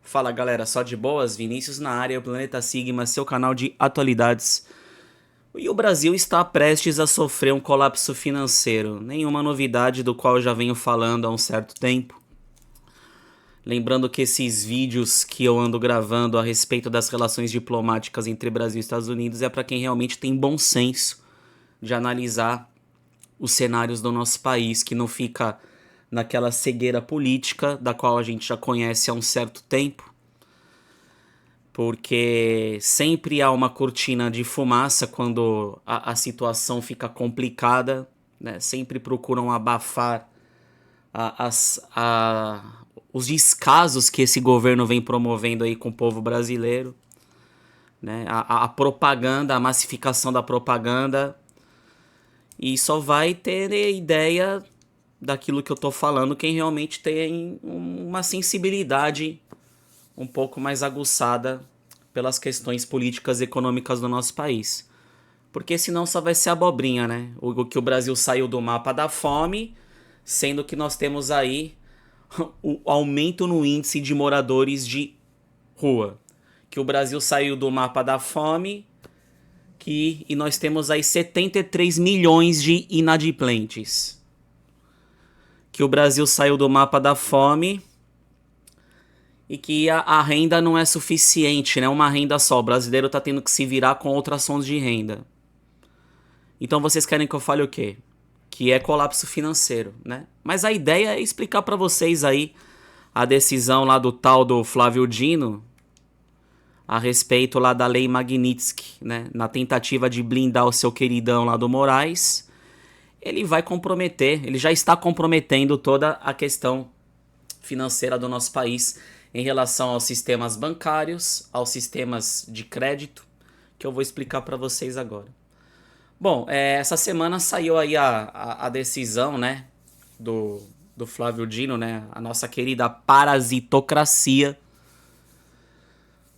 Fala galera, só de boas? Vinícius na área, o Planeta Sigma, seu canal de atualidades. E o Brasil está prestes a sofrer um colapso financeiro. Nenhuma novidade do qual eu já venho falando há um certo tempo. Lembrando que esses vídeos que eu ando gravando a respeito das relações diplomáticas entre Brasil e Estados Unidos é para quem realmente tem bom senso de analisar os cenários do nosso país, que não fica naquela cegueira política da qual a gente já conhece há um certo tempo, porque sempre há uma cortina de fumaça quando a situação fica complicada, né? Sempre procuram abafar a- as, a- os descasos que esse governo vem promovendo aí com o povo brasileiro, né? A propaganda, a massificação da propaganda, e só vai ter ideia daquilo que eu tô falando quem realmente tem uma sensibilidade um pouco mais aguçada pelas questões políticas e econômicas do nosso país. Porque senão só vai ser abobrinha, né? O que o Brasil saiu do mapa da fome, sendo que nós temos aí o aumento no índice de moradores de rua. Que o Brasil saiu do mapa da fome e nós temos aí 73 milhões de inadimplentes. Que o Brasil saiu do mapa da fome e que a renda não é suficiente, né? Uma renda só. O brasileiro tá tendo que se virar com outras fontes de renda. Então vocês querem que eu fale o quê? Que é colapso financeiro, né? Mas a ideia é explicar para vocês aí a decisão lá do tal do Flávio Dino a respeito lá da lei Magnitsky, né? Na tentativa de blindar o seu queridão lá do Moraes, ele vai comprometer, ele já está comprometendo toda a questão financeira do nosso país em relação aos sistemas bancários, aos sistemas de crédito, que eu vou explicar para vocês agora. Bom, essa semana saiu aí a decisão, né, do Flávio Dino, né, a nossa querida parasitocracia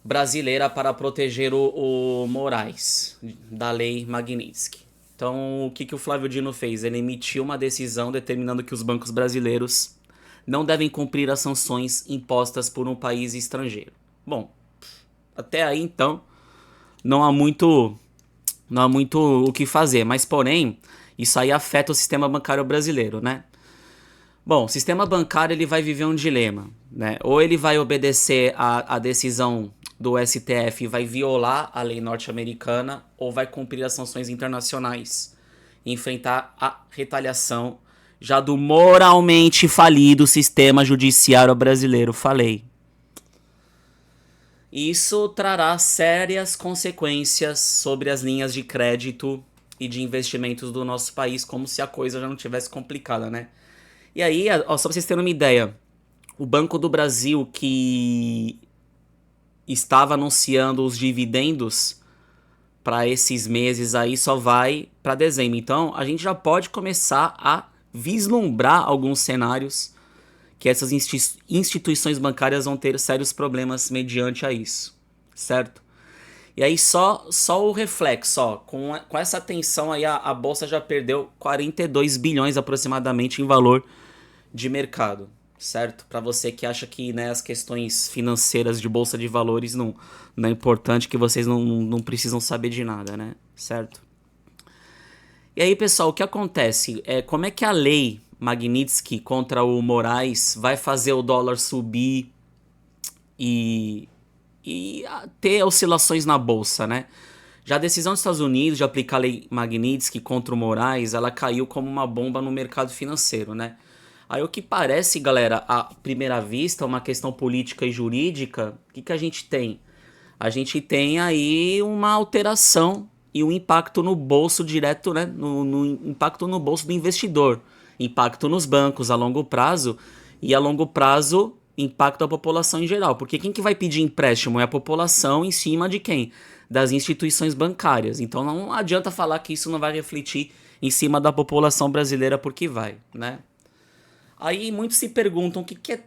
brasileira para proteger o Moraes, da lei Magnitsky. Então, o que o Flávio Dino fez? Ele emitiu uma decisão determinando que os bancos brasileiros não devem cumprir as sanções impostas por um país estrangeiro. Bom, até aí então não há muito o que fazer, mas porém, isso aí afeta o sistema bancário brasileiro, né? Bom, o sistema bancário ele vai viver um dilema, né? Ou ele vai obedecer a decisão do STF e vai violar a lei norte-americana, ou vai cumprir as sanções internacionais e enfrentar a retaliação já do moralmente falido sistema judiciário brasileiro. Falei. Isso trará sérias consequências sobre as linhas de crédito e de investimentos do nosso país, como se a coisa já não tivesse complicada, né? E aí, ó, só pra vocês terem uma ideia, o Banco do Brasil, que estava anunciando os dividendos para esses meses aí, só vai para dezembro. Então, a gente já pode começar a vislumbrar alguns cenários que essas instituições bancárias vão ter sérios problemas mediante a isso, certo? E aí só o reflexo, ó, com essa tensão aí a bolsa já perdeu 42 bilhões aproximadamente em valor de mercado, certo? Para você que acha que, né, as questões financeiras de bolsa de valores não é importante, que vocês não precisam saber de nada, né? Certo? E aí, pessoal, o que acontece? Como é que a lei Magnitsky contra o Moraes vai fazer o dólar subir e, e ter oscilações na bolsa, né? Já a decisão dos Estados Unidos de aplicar a lei Magnitsky contra o Moraes, ela caiu como uma bomba no mercado financeiro, né? Aí o que parece, galera, à primeira vista, uma questão política e jurídica, o que a gente tem? A gente tem aí uma alteração e um impacto no bolso direto, né? No impacto no bolso do investidor, impacto nos bancos a longo prazo e a longo prazo impacto à população em geral. Porque quem que vai pedir empréstimo é a população em cima de quem? Das instituições bancárias. Então não adianta falar que isso não vai refletir em cima da população brasileira, porque vai, né? Aí muitos se perguntam o que é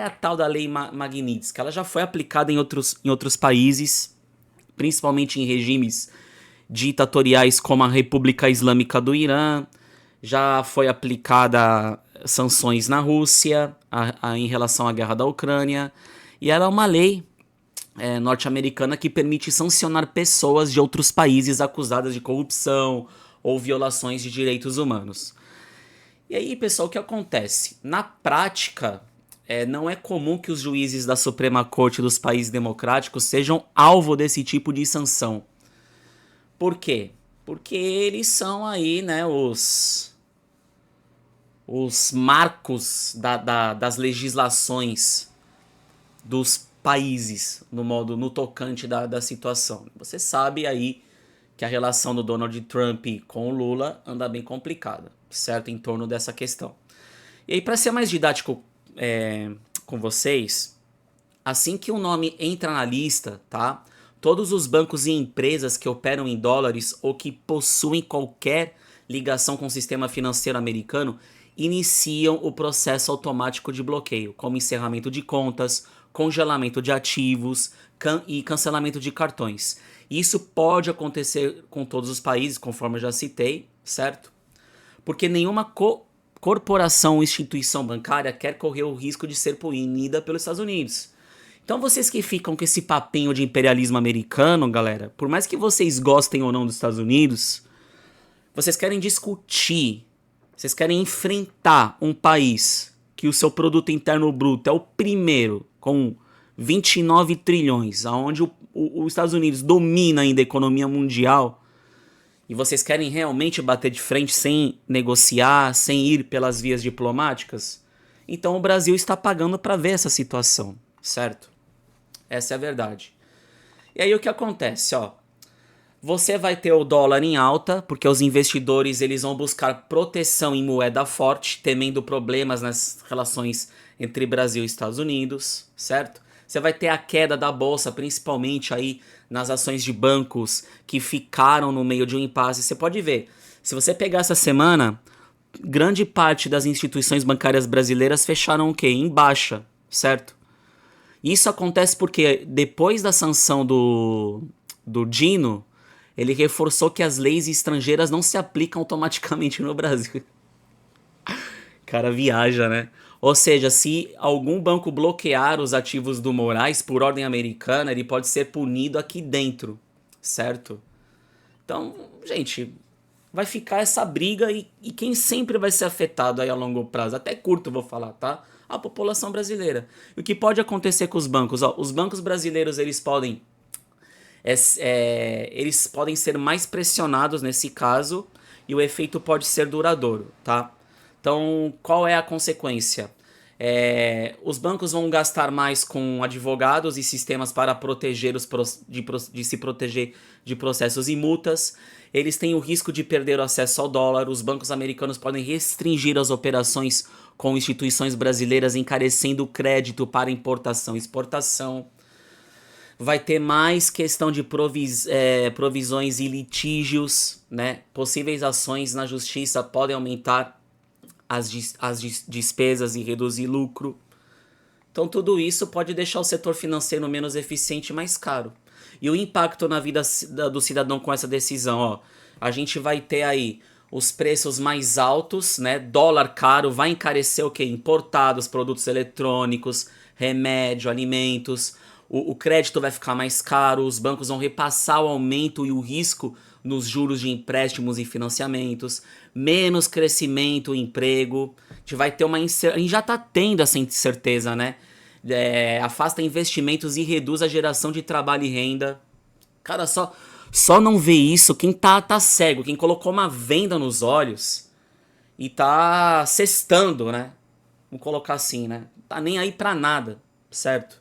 a tal da lei Magnitsky. Ela já foi aplicada em outros países, principalmente em regimes ditatoriais como a República Islâmica do Irã. Já foi aplicada sanções na Rússia em relação à guerra da Ucrânia. E ela é uma lei norte-americana que permite sancionar pessoas de outros países acusadas de corrupção ou violações de direitos humanos. E aí, pessoal, o que acontece? Na prática, não é comum que os juízes da Suprema Corte dos países democráticos sejam alvo desse tipo de sanção. Por quê? Porque eles são aí, né, os marcos das legislações dos países no tocante da situação. Você sabe aí que a relação do Donald Trump com o Lula anda bem complicada, certo? Em torno dessa questão. E aí, para ser mais didático com vocês, assim que o nome entra na lista, tá? Todos os bancos e empresas que operam em dólares ou que possuem qualquer ligação com o sistema financeiro americano iniciam o processo automático de bloqueio, como encerramento de contas, congelamento de ativos e cancelamento de cartões. Isso pode acontecer com todos os países, conforme eu já citei, certo? Porque nenhuma corporação ou instituição bancária quer correr o risco de ser punida pelos Estados Unidos. Então vocês que ficam com esse papinho de imperialismo americano, galera, por mais que vocês gostem ou não dos Estados Unidos, vocês querem discutir, vocês querem enfrentar um país que o seu produto interno bruto é o primeiro, com 29 trilhões, onde os Estados Unidos domina ainda a economia mundial, e vocês querem realmente bater de frente sem negociar, sem ir pelas vias diplomáticas, então o Brasil está pagando para ver essa situação, certo? Essa é a verdade. E aí o que acontece, ó? Você vai ter o dólar em alta, porque os investidores eles vão buscar proteção em moeda forte, temendo problemas nas relações entre Brasil e Estados Unidos, certo? Você vai ter a queda da bolsa, principalmente aí nas ações de bancos que ficaram no meio de um impasse. Você pode ver, se você pegar essa semana, grande parte das instituições bancárias brasileiras fecharam o quê? Em baixa, certo? Isso acontece porque depois da sanção do Dino, ele reforçou que as leis estrangeiras não se aplicam automaticamente no Brasil. Cara, viaja, né? Ou seja, se algum banco bloquear os ativos do Moraes por ordem americana, ele pode ser punido aqui dentro, certo? Então, gente, vai ficar essa briga e quem sempre vai ser afetado aí a longo prazo, até curto vou falar, tá? A população brasileira. E o que pode acontecer com os bancos? Ó, os bancos brasileiros eles podem ser mais pressionados nesse caso e o efeito pode ser duradouro, tá? Então, qual é a consequência? Os bancos vão gastar mais com advogados e sistemas para proteger de se proteger de processos e multas. Eles têm o risco de perder o acesso ao dólar. Os bancos americanos podem restringir as operações com instituições brasileiras, encarecendo o crédito para importação e exportação. Vai ter mais questão de provisões e litígios, né? Possíveis ações na justiça podem aumentar as despesas e reduzir lucro. Então tudo isso pode deixar o setor financeiro menos eficiente e mais caro. E o impacto na vida do cidadão com essa decisão, ó, a gente vai ter aí os preços mais altos, né? Dólar caro vai encarecer o quê? Importados, produtos eletrônicos, remédio, alimentos. O crédito vai ficar mais caro, os bancos vão repassar o aumento e o risco nos juros de empréstimos e financiamentos, menos crescimento, emprego. A gente vai ter a gente já está tendo essa incerteza, né? Afasta investimentos e reduz a geração de trabalho e renda. Cara, só não vê isso quem tá cego, quem colocou uma venda nos olhos e tá cestando, né? Vamos colocar assim, né? Tá nem aí pra nada, certo?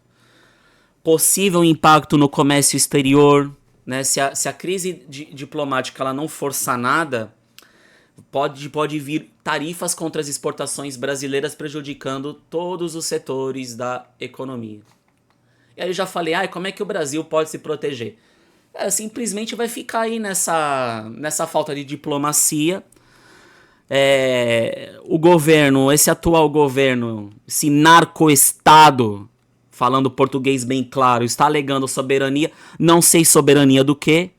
Possível impacto no comércio exterior, né? Se a crise diplomática ela não for sanada, pode vir tarifas contra as exportações brasileiras, prejudicando todos os setores da economia. E aí eu já falei, como é que o Brasil pode se proteger? Simplesmente vai ficar aí nessa falta de diplomacia. O governo, esse atual governo, esse narco-estado, falando português bem claro, está alegando soberania, não sei soberania do quê,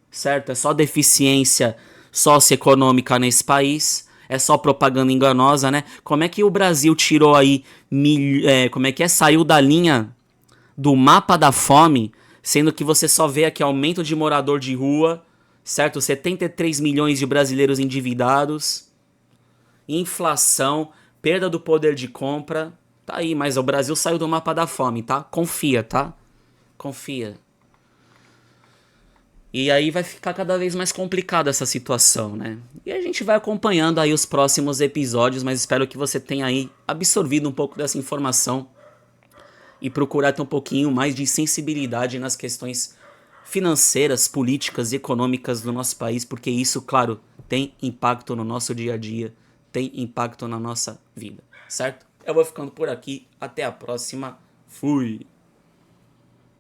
certo? É só deficiência socioeconômica nesse país, é só propaganda enganosa, né? Como é que o Brasil tirou aí, saiu da linha do mapa da fome, sendo que você só vê aqui aumento de morador de rua, certo? 73 milhões de brasileiros endividados, inflação, perda do poder de compra. Tá aí, mas o Brasil saiu do mapa da fome, tá? Confia, tá? Confia. E aí vai ficar cada vez mais complicada essa situação, né? E a gente vai acompanhando aí os próximos episódios, mas espero que você tenha aí absorvido um pouco dessa informação e procurar ter um pouquinho mais de sensibilidade nas questões financeiras, políticas e econômicas do nosso país, porque isso, claro, tem impacto no nosso dia a dia, tem impacto na nossa vida, certo? Eu vou ficando por aqui, até a próxima, fui!